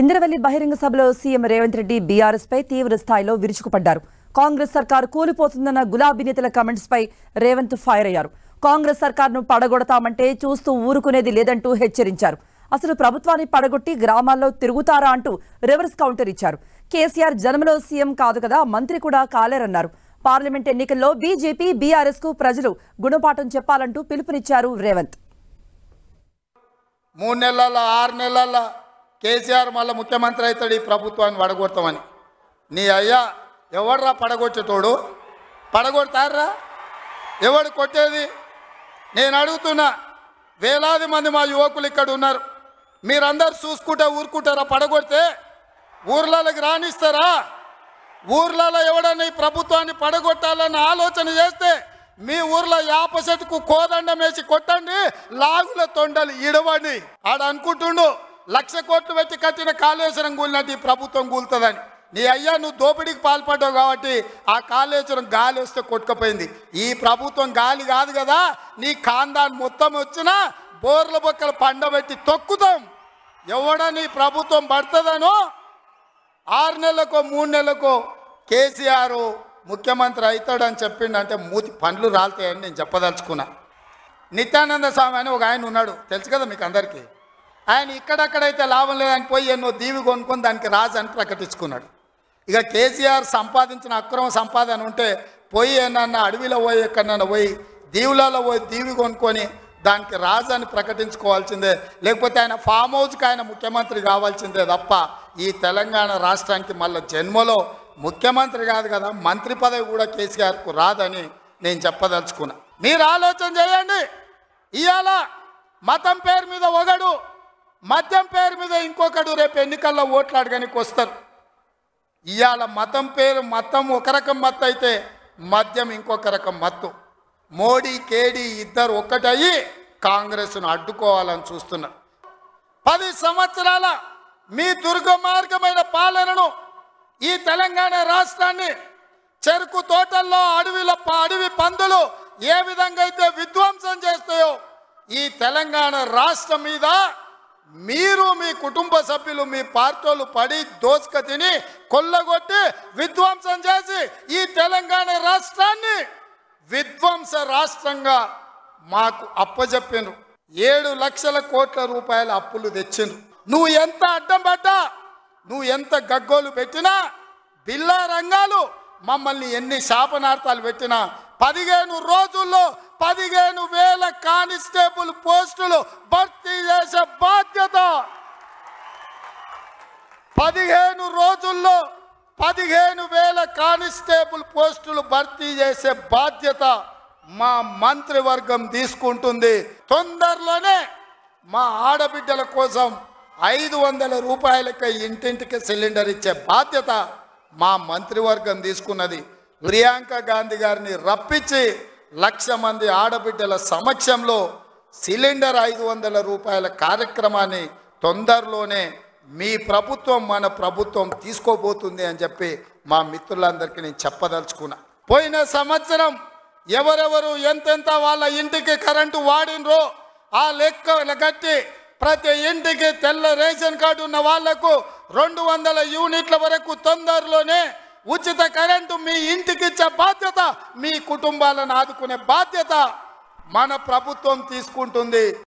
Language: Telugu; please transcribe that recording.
ఇంద్రవెల్లి బహిరంగ సభలో సీఎం రేవంత్ రెడ్డి బీఆర్ఎస్ పై తీవ్ర స్థాయిలో విరుచుకుపడ్డారు. కాంగ్రెస్ సర్కారు కూలిపోతుందన్న గులాబీ నేతల కమెంట్స్ పై రేవంత్ ఫైర్ అయ్యారు. కాంగ్రెస్ సర్కారును పడగొడతామంటే చూస్తూ ఊరుకునేది లేదంటూ హెచ్చరించారు. అసలు ప్రభుత్వాన్ని పడగొట్టి గ్రామాల్లో తిరుగుతారా అంటూ రివర్స్ కౌంటర్ ఇచ్చారు. కేసీఆర్ జన్మలో సీఎం కాదు కదా, మంత్రి కూడా కాలేరన్నారు. పార్లమెంట్ ఎన్నికల్లో బీజేపీ బీఆర్ఎస్ కు ప్రజలు గుణపాఠం చెప్పాలంటూ పిలుపునిచ్చారు రేవంత్. 3 నెలల 6 నెలల కేసీఆర్ మళ్ళీ ముఖ్యమంత్రి అవుతాడు ఈ ప్రభుత్వాన్ని పడగొడతామని. నీ అయ్యా ఎవడరా పడగొచ్చేటోడు? పడగొడతారా? ఎవడు కొట్టేది? నేను అడుగుతున్నా. వేలాది మంది మా యువకులు ఇక్కడ ఉన్నారు. మీరందరూ చూసుకుంటే ఊరుకుంటారా? పడగొడితే ఊర్లలోకి రాణిస్తారా? ఊర్లలో ఎవడన్నా ఈ ప్రభుత్వాన్ని పడగొట్టాలన్న ఆలోచన చేస్తే మీ ఊర్లో యాప చెట్టుకు కోదండం వేసి కొట్టండి, లాగుల తొండలు ఇడవండి. ఆడ అనుకుంటుండు 1,00,000 కోట్లు పెట్టి కట్టిన కాళేశ్వరం కూలినట్టు ఈ ప్రభుత్వం కూలుతుందని. నీ అయ్యా నువ్వు దోపిడీకి పాల్పడ్డావు కాబట్టి ఆ కాళేశ్వరం గాలి వస్తే కొట్టుకుపోయింది. ఈ ప్రభుత్వం గాలి కాదు కదా, నీ ఖాందాన్ మొత్తం వచ్చినా బోర్ల బొక్కలు పండబెట్టి తొక్కుతాం. ఎవడని ప్రభుత్వం పడుతుందనో 6 నెలలకో 3 నెలలకో కేసీఆర్ ముఖ్యమంత్రి అవుతాడని చెప్పిండంటే మూతి పండ్లు రాలుతాయని నేను చెప్పదలుచుకున్నా. నిత్యానంద స్వామి అని ఒక ఆయన ఉన్నాడు, తెలుసు కదా మీకు అందరికీ. ఆయన ఇక్కడక్కడైతే లాభం లేదని పోయి ఎన్నో దీవి కొనుక్కొని దానికి రాజు అని ప్రకటించుకున్నాడు. ఇక కేసీఆర్ సంపాదించిన అక్రమ సంపాదన ఉంటే పోయి ఏమన్నా అడవిలో పోయి ఎక్కడన్నా పోయి దీవులలో పోయి దీవి కొనుక్కొని దానికి రాజు అని ప్రకటించుకోవాల్సిందే, లేకపోతే ఆయన ఫామ్ హౌస్కి ఆయన ముఖ్యమంత్రి కావాల్సిందే తప్ప ఈ తెలంగాణ రాష్ట్రానికి మళ్ళీ జన్మలో ముఖ్యమంత్రి కాదు కదా, మంత్రి పదవి కూడా కేసీఆర్కు రాదని నేను చెప్పదలుచుకున్నా. మీరు ఆలోచన చేయండి. ఇవాళ మతం పేరు మీద ఒకడు, మద్యం పేరు మీద ఇంకొకడు రేపు ఎన్నికల్లో ఓట్లు అడగడానికి వస్తారు. ఇవాళ మతం ఒక రకం మత్తు అయితే మద్యం ఇంకొక రకం మత్తు. మోడీ కేడీ ఇద్దరు ఒక్కటయ్యి కాంగ్రెస్ను అడ్డుకోవాలని చూస్తున్నారు. 10 సంవత్సరాల మీ దుర్గమార్గమైన పాలనను, ఈ తెలంగాణ రాష్ట్రాన్ని చెరుకు తోటల్లో అడవి పందులు ఏ విధంగా అయితే విధ్వంసం చేస్తాయో ఈ తెలంగాణ రాష్ట్రం మీద మీరు మీ కుటుంబ సభ్యులు మీ పార్టీలు పడి దోసుక తిని కొల్లగొట్టి విధ్వంసం చేసి ఈ తెలంగాణ రాష్ట్రాన్ని విధ్వంస రాష్ట్రంగా మాకు అప్పజెప్పినరు. 7 లక్షల కోట్ల రూపాయల అప్పులు తెచ్చిండ్రు. నువ్వు ఎంత అడ్డం పడ్డా, నువ్వు ఎంత గగ్గోలు పెట్టినా, బిల్లా రంగాలు మమ్మల్ని ఎన్ని శాపనార్థాలు పెట్టినా 15 రోజుల్లో 15,000 కానిస్టేబుల్ పోస్టులు భర్తీ చేసే బాధ్యత, 15 రోజుల్లో 15,000 కానిస్టేబుల్ పోస్టులు భర్తీ చేసే బాధ్యత మా మంత్రివర్గం తీసుకుంటుంది. తొందరలోనే మా ఆడబిడ్డల కోసం 500 రూపాయలకి ఇంటింటికి సిలిండర్ ఇచ్చే బాధ్యత మా మంత్రివర్గం తీసుకున్నది. ప్రియాంక గాంధీ గారిని రప్పించి 1,00,000 మంది ఆడబిడ్డల సమక్షంలో సిలిండర్ 500 రూపాయల కార్యక్రమాన్ని తొందరలోనే మీ ప్రభుత్వం మన ప్రభుత్వం తీసుకోబోతుంది అని చెప్పి మా మిత్రులందరికీ నేను చెప్పదలుచుకున్నా. పోయిన సంవత్సరం ఎవరెవరు ఎంతెంత వాళ్ళ ఇంటికి కరెంటు వాడినరో ఆ లెక్క కట్టి ప్రతి ఇంటికి తెల్ల రేషన్ కార్డు ఉన్న వాళ్లకు 200 యూనిట్ల వరకు తొందరలోనే ఉచిత కరెంటు మీ ఇంటికి ఇచ్చే బాధ్యత, మీ కుటుంబాలను ఆదుకునే బాధ్యత మన ప్రభుత్వం తీసుకుంటుంది.